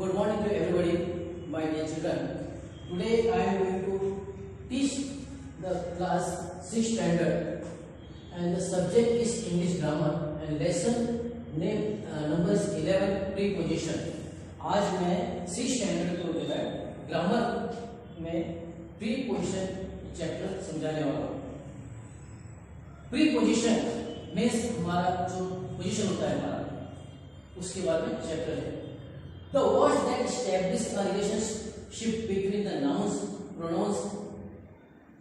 Good morning to everybody, my dear children. Today I am going to teach the class 6th standard and the subject is English grammar and lesson name number is 11 preposition. आज मैं 6th standard को जो है grammar में preposition chapter समझाने वाला हूँ। preposition means हमारा जो पोजीशन होता है हमारा उसके बारे में चैप्टर है। The words that establish a relationship between the nouns, pronouns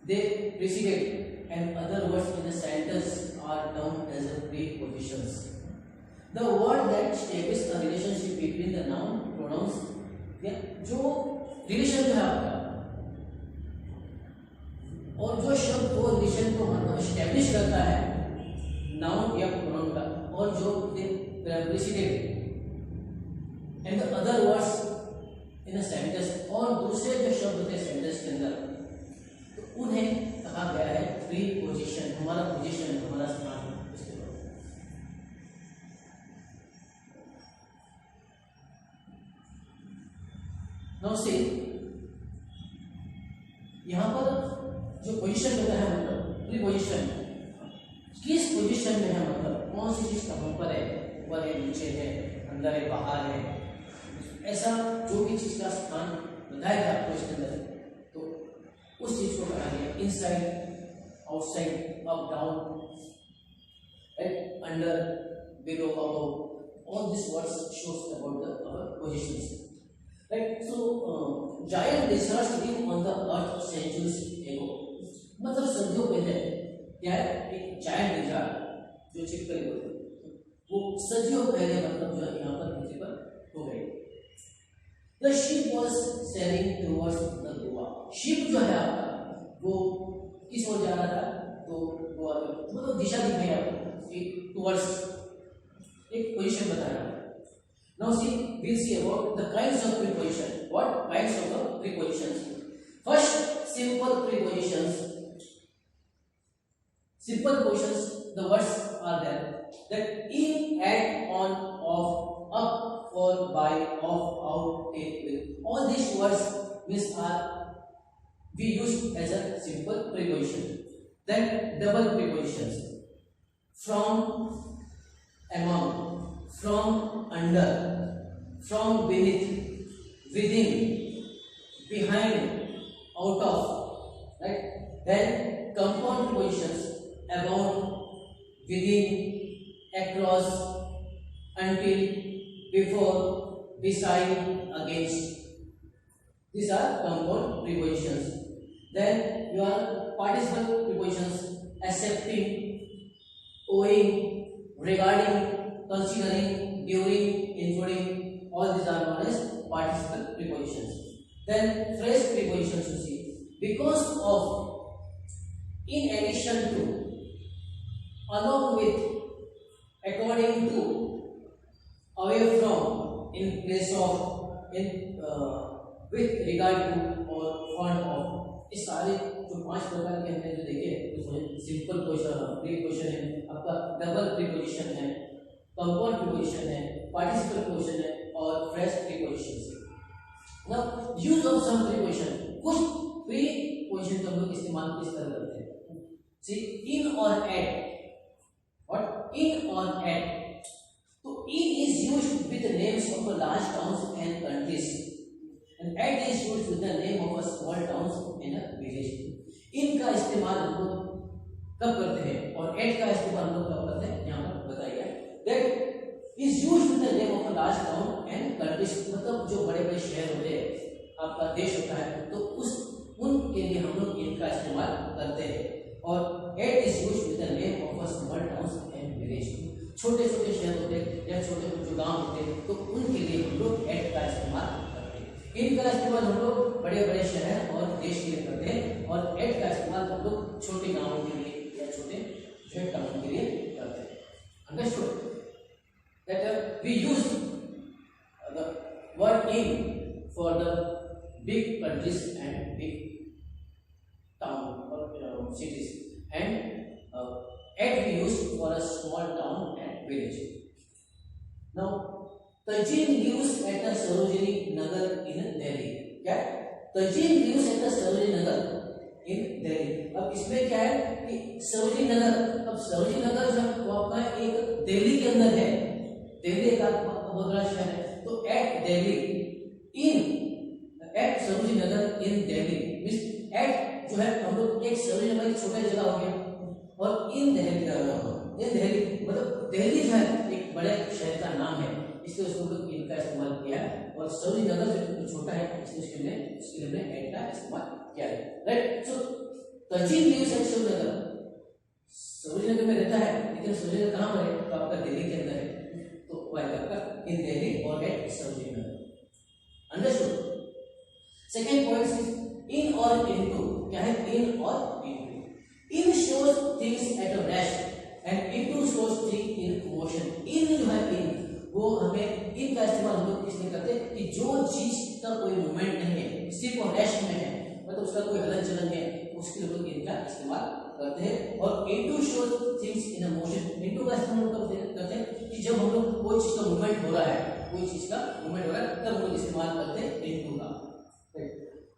they preceded and other words in the sentence are termed as a prepositions. The word that establish a relationship between the noun, pronouns जो relation जो है आपका और जो शब्द वो relation को मतलब एस्टेब्लिश करता है नाउन या प्रोनाउन का और जो president and the other words in a sentence और दूसरे जो शब्द होते हैं सेंटेंस के अंदर तो उन्हें कहा गया है प्रीपोजिशन। हमारा पोजीशन हमारा स्थान उसके बाद नाउ सी यहाँ पर जो पोजीशन होता है मतलब प्रीपोजिशन किस पोजीशन में है मतलब कौन सी चीज कहाँ पर है, ऊपर है, नीचे है, अंदर है, बाहर है, ऐसा जो भी चीज का स्थान बताएगा आपको इसके अंदर तो उस चीज को कहा गया inside, outside, up, down, at, under, below, above. All this words shows about the our positions, right. So giant research live on the earth centuries ago, मतलब सदियों पहले क्या है एक जायंट लिजर्ड जो चिपकली होते हैं वो सदियों पहले मतलब जो है यहाँ पर पृथ्वी पर हो गई। The ship was sailing towards the Goa. Ship जो है आपका वो किस ओर जा रहा था तो गोवा मतलब दिशा दिखाई आपको एक टुवर्ड्स एक पोजीशन बता रहा है। Now see we'll see about the kinds of preposition. What kinds of the prepositions? First, simple prepositions. Simple positions, the words are there that in, at, on, off, up, for, by, off, out, take, with. All these words means are we use as a simple preposition. Then double prepositions. From, among, from, under, from, beneath, within, behind, out of, right? Then compound prepositions. About, within, across, until, before, beside, against. These are compound prepositions. Then your participle prepositions accepting, owing, regarding, considering, during, including. All these are known as participle prepositions. Then phrase prepositions you see because of, in addition to, along with, according to, away from, in place of, in with regard to और fond of। इस सारे जो 5 प्रकार के हमने जो देखे तो सिंपल प्रीपोजिशन है, आपका डबल प्रीपोजिशन है, कंपाउंड प्रीपोजिशन है, पार्टिसिपल प्रीपोजिशन है और फ्रेज प्रीपोजिशन है। Now use of some preposition, कुछ प्रीपोजिशन का हम लोग इस्तेमाल किस तरह करते हैं। सी इन और eight, what in or at, so in is used with the names of a large towns and countries and at is used with the name of a small towns and a village। in का इस्तेमाल हम लोग कब करते हैं और at का इस्तेमाल हम लोग कब करते हैं यहाँ पर बताइए। that is used with the name of a large town and countries, मतलब जो बड़े बड़े शहर होते हैं आपका देश होता है तो उस उनके लिए हम लोग in का इस्तेमाल करते हैं और at is used with the name of a small towns and village। छोटे छोटे शहर होते हैं या छोटे जो गांव होते हैं तो उनके लिए हम लोग at का इस्तेमाल करते हैं। इन का इस्तेमाल हम लोग बड़े बड़े शहर और देश के लिए करते हैं और at का इस्तेमाल हम लोग छोटे गांवों के लिए या छोटे जो टाउन के लिए करते हैं। Understood that we use the word in for the big countries and big town or cities and at we use for a small town and village. Now, Tajin lives at the Sarojini क्या तजीब lives at the Sarojini नगर इन दिल्ली। अब इसमें क्या है कि सरोजिनी नगर, अब सरोजिनी नगर जो वो आपका एक दिल्ली के अंदर है, दिल्ली एक बहुत बड़ा शहर है, तो एट दिल्ली इन एट सरोजिनी नगर इन दिल्ली मींस एट जो है हम लोग एक सरोजिनी नगर एक छोटा जगह हो गया और इन दिल्ली का इन दिल्ली मतलब दिल्ली जो है एक बड़े शहर का नाम है, इसलिए उसको लोग इन का इस्तेमाल किया है और सरोजिनी नगर जो छोटा है इसलिए उसके लिए एट का इस्तेमाल किया है, right. So Tajeeb lives at Sarojini Nagar, Sarojini Nagar में रहता है लेकिन सरोजिनी नगर कहाँ पर है तो आपका दिल्ली के अंदर है, तो वह आपका इन दिल्ली और at Sarojini Nagar. Understood. Second point is in और इनटू, क्या है इन और into. In shows things at a rest and into shows thing in motion. In जो है इन वो हमें इन का इस्तेमाल हम लोग इसलिए करते हैं कि जो चीज का कोई मूवमेंट नहीं है, सिर्फ रेस्ट में है, मतलब उसका कोई हलन चलन है, उसके लिए लोग इनका इस्तेमाल करते हैं। और into shows things in a motion, into का इस्तेमाल कब करते हैं कि जब हम लोग कोई चीज का मूवमेंट हो रहा है, कोई चीज का मूवमेंट हो रहा है तब हम लोग इस्तेमाल करते हैं इनटू का।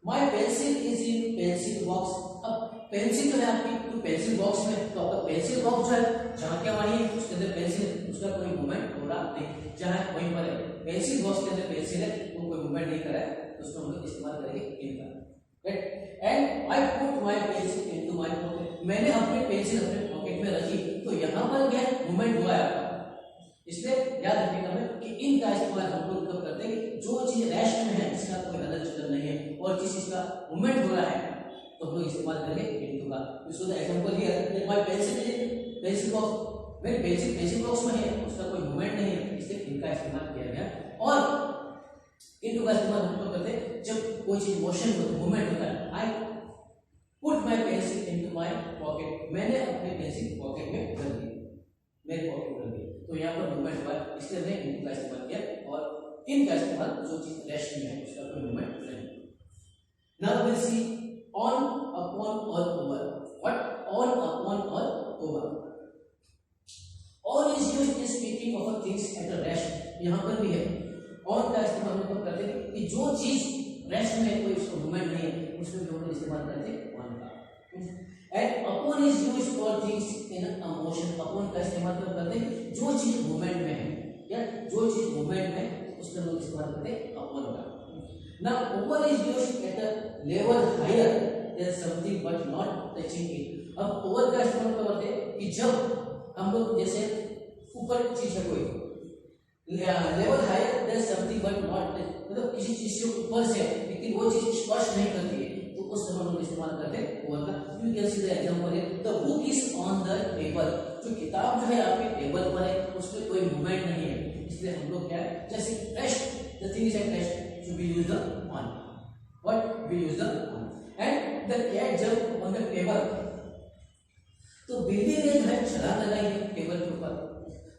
My pencil is in pencil box. अब पेंसिल जो है आपकी तो पेंसिल बॉक्स में, तो आपका पेंसिल बॉक्स जो है जहाँ क्या वही है उसके अंदर पेंसिल, उसका कोई मूवमेंट हो रहा नहीं, जहाँ वहीं पर है पेंसिल बॉक्स के अंदर पेंसिल है वो कोई मूवमेंट नहीं कर रहा है, तो उसको हम लोग इस्तेमाल करेंगे इनका, right. And I put my pencil into my pocket, मैंने अपनी पेंसिल अपने पॉकेट में रखी, तो यहाँ पर क्या मूवमेंट हुआ है आपका, इसलिए याद रखिएगा मैं कि इन का इस्तेमाल हम लोग कब करते हैं कि जो चीज रेस्ट में है, इसका कोई हलन चलन नहीं है और जिस चीज का मूवमेंट हो रहा है तो हम लोग इस्तेमाल करेंगे इनटू का। इसको the example here my pencil box, मेरी पेंसिल बॉक्स में है, उसका कोई मूवमेंट नहीं है, इसलिए इनका इस्तेमाल किया गया। और इनटू का इस्तेमाल हम लोग करते हैं जब कोई चीज मोशन होता है, मूवमेंट होता है। I put my pencil into my pocket, मैंने अपने पेंसिल पॉकेट में रख दी, मेरे पॉकेट में रख दी, तो यहाँ पर मूवमेंट हुआ इसलिए हमने इनटू का इस्तेमाल किया। और इन का इस्तेमाल जो चीज रेस्ट में है उसका कोई मूवमेंट नहीं। Now will see on upon और ओवर। व्हाट ऑन अपॉन और over? On is used in speaking of things at a rest, यहाँ पर भी है ऑन का इस्तेमाल हम लोग करते हैं कि जो चीज रेस्ट में कोई उसका मूवमेंट नहीं है उसमें भी हम लोग इस्तेमाल करते हैं ऑन का। And upon is used for things in a motion, upon का इस्तेमाल कब करते हैं जो चीज मूवमेंट में है, या जो चीज मूवमेंट में है उसमें हम लोग इस्तेमाल करते हैं अपॉन का। Now over is used at a level higher than something but not touching it। अब over का इस्तेमाल कब करते हैं कि जब हम लोग जैसे ऊपर चीज है कोई level higher than something but not, मतलब किसी चीज से ऊपर से लेकिन वो चीज स्पर्श नहीं करती है, तो उस समय हम लोग इस्तेमाल करते हैं ओवर का। You can see the example है the book is on the table, जो किताब जो है आपके टेबल पर है उसमें कोई मूवमेंट नहीं है, इसलिए हम लोग क्या है जैसे rest the thing is at rest so we use the on। what we use the on। and the cat jump on the table, तो बिल्ली ने जो है छलांग लगाई है टेबल के ऊपर,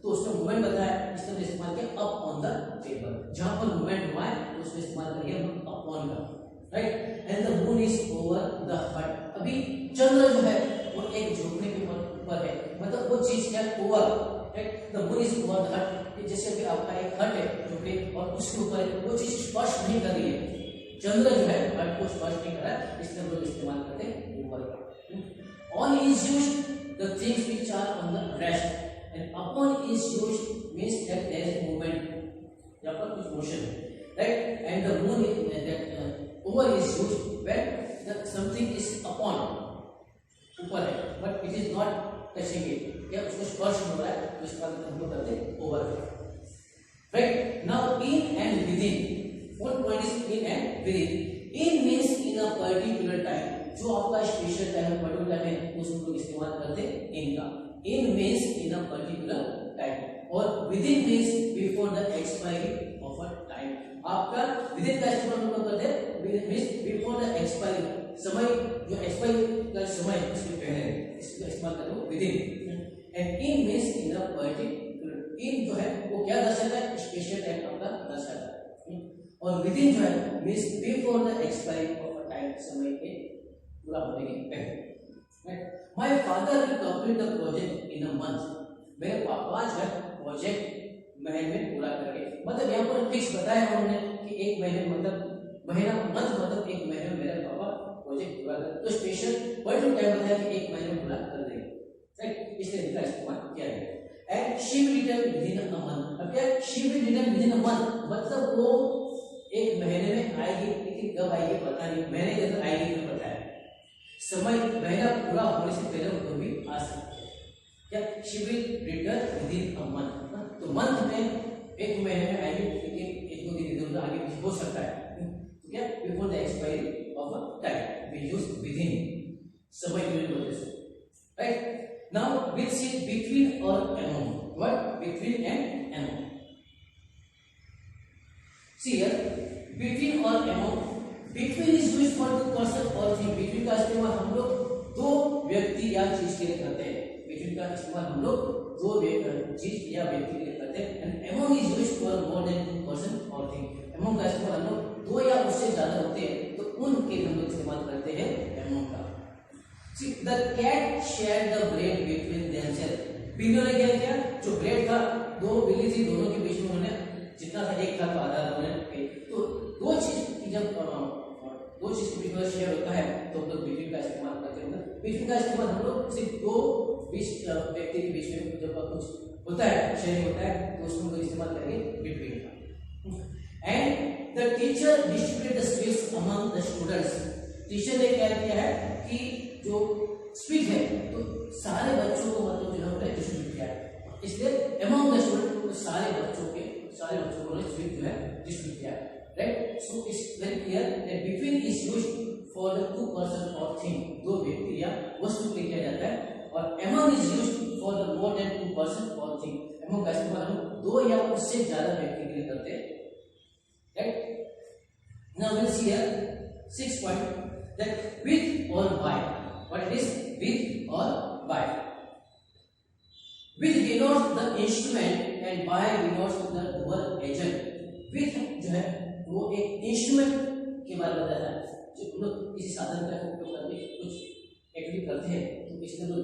तो उसमें मूवमेंट बताया, इसका इस्तेमाल किया अप ऑन द टेबल, जहां पर मूवमेंट हुआ है तो उसमें इस्तेमाल करिए हम अप ऑन का, right. And the moon is over the हट, अभी चंद्र जो है वो एक झोपड़ी के ऊपर है, मतलब वो चीज क्या over, right. The moon is over the हट, जैसे कि आपका एक हट है झोपड़ी और उसके ऊपर वो चीज स्पर्श नहीं कर रही है, चंद्र जो है हट को स्पर्श नहीं कर रहा है, इसलिए हम लोग इस्तेमाल करते हैं ऊपर का। On is used the things which are on the rest and upon is used means that there is movement, यहां पर कुछ मोशन है, right. And the moon is that over is used when the something is upon, ऊपर है but it is not touching it, क्या उसको स्पर्श हो रहा है, तो इसका हम लोग करते हैं over, right. Now in and within, what point is in and within। in means in a particular time, जो आपका स्पेशल टाइम है, पर्टिकुलर टाइम है, उसको लोग इस्तेमाल करते हैं in का। in means in a particular time और within means before the expiry of a time। आपका within का इस्तेमाल लोग करते हैं means before the expiry, समय जो एक्सपायरी का समय उसके पहले, इसका इस्तेमाल करते हो within। and in means in a particular, in जो है वो क्या दर्शाता है, स्पेशल टाइम आपका दर्शाता है, और विदिन जो है means before the expiry of a time, समय के पूरा होने के पहले। My father will complete the project in a month, मेरे पापा जो है प्रोजेक्ट महीने में पूरा करेंगे, मतलब यहाँ पर फिक्स बताया उन्होंने कि एक महीने, मतलब महीना मंथ इस तरीके का इस्तेमाल किया गया। And she will return within a month. अब क्या she will return within a month मतलब वो एक महीने में आएगी, लेकिन कब आएगी पता नहीं, महीने के अंदर आएगी तो पता है, समय महीना पूरा होने से पहले वो भी आ सकती है। क्या she will return within a month, तो मंथ में एक महीने में आएगी, लेकिन एक दो दिन इधर उधर आगे पीछे हो सकता है। तो क्या before the expiry of a time we use within, समय यूनिट होते हैं, right. Now we'll see between or among. What? Between and among. See here, between or among. Between is used for two person or thing. Between का इस्तेमाल हम लोग दो व्यक्ति या चीज के लिए करते हैं। Between का इस्तेमाल हम लोग दो चीज या व्यक्ति के लिए करते हैं। And among is used for more than two person or thing. Among का इस्तेमाल हम लोग दो या उससे ज्यादा होते हैं तो उनके लिए हम लोग इस्तेमाल करते हैं among का। See, the cat shared the bread between themselves. बिल्लियों ने क्या किया, जो ब्रेड था दो बिल्ली थी, दोनों के बीच में उन्होंने जितना था एक था तो आधा उन्होंने, तो दो चीज की जब दो चीज के बीच में शेयर होता है तो हम लोग बिटवीन का इस्तेमाल करते हैं। बिटवीन का इस्तेमाल हम लोग सिर्फ दो व्यक्ति के बीच में जब कुछ होता है, शेयरिंग होता है तो उसको हम लोग इस्तेमाल करेंगे बिटवीन का। And the teacher distributed the sweets among the students. Teacher ने क्या किया है कि जो स्वीट है तो सारे बच्चों को मतलब जो है डिस्ट्रीब्यूट किया है, इसलिए अमंग द स्टूडेंट तो सारे बच्चों को स्वीट जो है डिस्ट्रीब्यूट किया है, right. So it's very clear that between is used for the two person और थिंग, दो व्यक्ति या वस्तु के लिए किया जाता है, और among is used for the more than two person और थिंग। अमंग का इस्तेमाल हम दो या उससे ज्यादा व्यक्ति के लिए करते हैं, right. Now will see here 6 point that with or by. What it is? With or by. With denotes the instrument and by denotes the dual agent. With जो है वो एक इंस्ट्रूमेंट के बारे में बताता है, जो लोग किसी साधन का उपयोग करके कुछ एक्टिविटी करते हैं तो इसमें लोग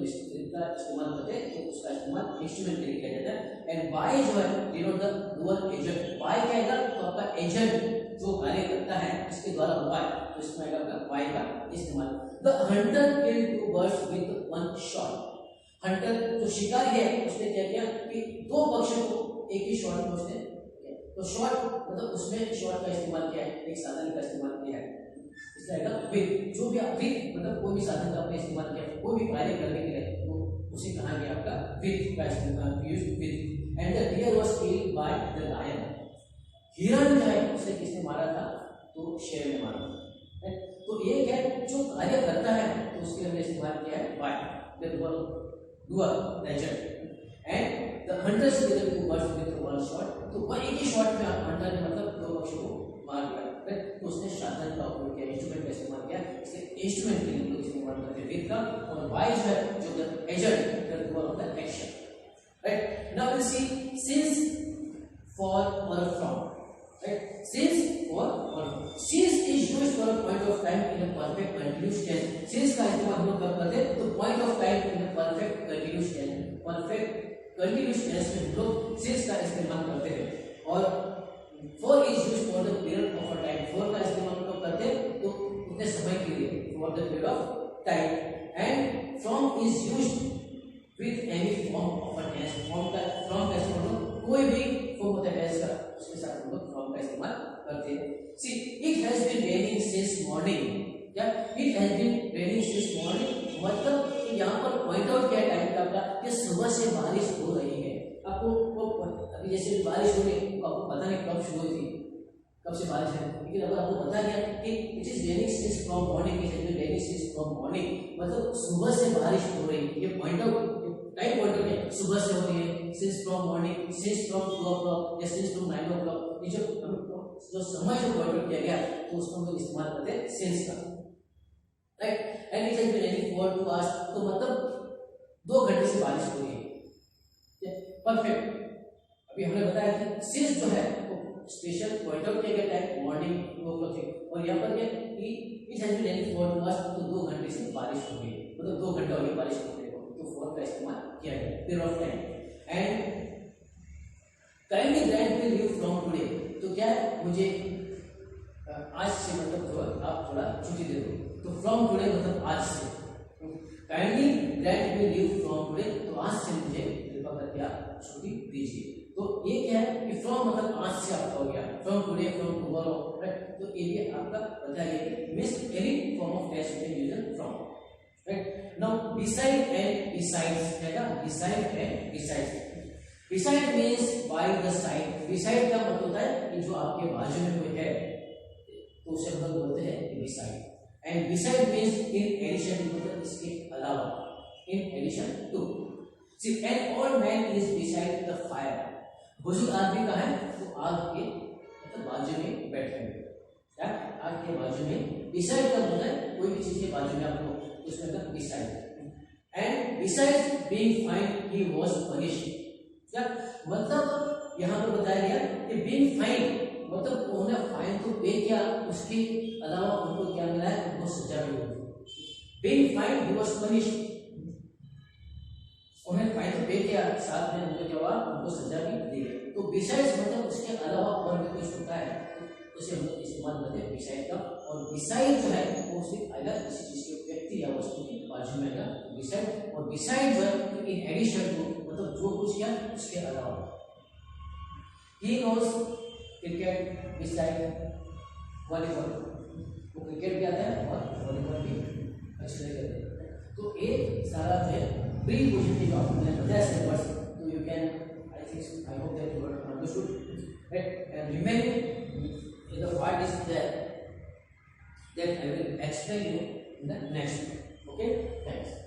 का इस्तेमाल करते हैं, तो उसका इस्तेमाल इंस्ट्रूमेंट के लिए किया जाता है। एंड बाय जो है denote the dual agent. By क्या है तो आपका एजेंट जो कार्य करता है इसके द्वारा होता है, तो इसमें आएगा बाय का इस्तेमाल। The hunter killed two birds with one shot. Hunter जो शिकारी है उसने क्या किया कि दो पक्षियों को एक ही शॉट में उसने, तो शॉट मतलब उसमें शॉट का इस्तेमाल किया है, एक साधन का इस्तेमाल किया है, इसलिए आएगा विद। जो भी आप विद मतलब कोई भी साधन का आपने इस्तेमाल किया, कोई भी कार्य करने के लिए तो उसे कहा गया आपका विद का इस्तेमाल, use with. And the deer was killed by the lion. हिरण जो है उसे किसने मारा था, तो शेर ने मारा था। तो ये क्या जो कार्य करता है तो उसके हमने इस्तेमाल किया है by the dual agent. And the hunters killed two birds with one shot. तो वह एक ही शॉट में आप हंटर ने मतलब दो पक्षियों को मार दिया, तो उसने साधन का उपयोग किया, इंस्ट्रूमेंट का इस्तेमाल किया, इसलिए इंस्ट्रूमेंट के लिए इस्तेमाल करते हैं विद का। और बाय जो है जो the agent the dual of the action, right. Now will see since, for और from, right? Since for or since is used for a point of time in a perfect continuous tense. Since का इस्तेमाल हम लोग कब करते हैं तो point of time in a perfect continuous tense, perfect continuous tense में हम लोग since का इस्तेमाल करते हैं। और for is used for the period of a time. for का इस्तेमाल हम लोग करते हैं तो उतने समय के लिए, for the period of time. and from is used with any form of a tense. from का इस्तेमाल कोई भी फॉर्म होता है tense का, उसके साथ हम लोग from का इस्तेमाल करते हैं। See, it has been raining since morning. क्या it has been raining since morning मतलब कि यहाँ पर पॉइंट आउट क्या टाइम का आपका कि सुबह से बारिश हो रही है। आपको अभी जैसे बारिश हो रही है तो आपको पता नहीं कब शुरू हुई थी, कब से बारिश है, लेकिन अगर आपको बता दिया कि it is raining since from morning, it has been raining since from morning मतलब सुबह से बारिश हो रही है, ये point out time point out है, सुबह से हो रही है, since from morning, since from 2 o'clock या सिंस फ्रॉम 9 o'clock, ये जो समय जो पॉइंट आउट किया गया तो उसको हम लोग इस्तेमाल करते हैं सिंस का, right. And it has been raining for 2 hours तो मतलब 2 घंटे से बारिश हो रही है, परफेक्ट। अभी हमने बताया कि सिंस जो है स्पेशल पॉइंट आउट किया गया टाइम मॉर्निंग 2 o'clock है, और यहाँ पर क्या कि it has been raining for 2 hours तो 2 घंटे से बारिश हो गई, मतलब 2 घंटे हो गई बारिश होने को, तो फॉर का इस्तेमाल किया गया period of time. And kindly grant me leave from today तो क्या है मुझे आज से मतलब आप थोड़ा छुट्टी दे दो, तो फ्रॉम टुडे मतलब आज से। Kindly grant me leave from today तो छुट्टी दीजिए। तो ये क्या है कि फ्रॉम मतलब आज से आपका हो गया, from today, from tomorrow, right. तो ये आपका बताइए means any form of test you can use from, right. Now beside and besides क्या, beside and besides. Beside means by the side, beside का मतलब होता है कि जो आपके बाजू में कोई है तो उसे हम लोग बोलते हैं beside. And beside means in addition, मतलब इसके अलावा, in addition to. See an old man is beside the fire, बुजुर्ग आदमी का है तो आग के मतलब बाजू में बैठे हुए, क्या आग के बाजू में। बिसाइड का मतलब है कोई भी चीज के बाजू में आप लोग, उसमें मतलब beside. And beside being fine he was punished, क्या मतलब यहाँ पे बताया गया कि बीइंग फाइन मतलब उन्होंने फाइन तो पे किया, उसके अलावा उनको क्या मिला है, उनको सजा भी मिली। Being fine he was punished, उन्हें फाइन तो पे किया, साथ में उनको क्या हुआ, उनको सजा भी दी गई। तो बिसाइड्स मतलब उसके अलावा और भी कुछ होता है तो उसे हम लोग इस्तेमाल करते हैं बिसाइड का। और बिसाइड जो है वो सिर्फ अगर किसी चीज के व्यक्ति या वस्तु के बाजू में है बिसाइड, और बिसाइड जो है इन एडिशन टू मतलब जो कुछ किया उसके अलावा। He knows cricket beside volleyball, वो क्रिकेट भी आता है और वॉलीबॉल भी अच्छे से करते हैं। तो ये सारा जो है प्रीपोजिटिव आपको मैंने बताया सिलेबस, तो you can I hope that you have understood, right. And remaining the part is that I will explain you in the next video. Okay, thanks.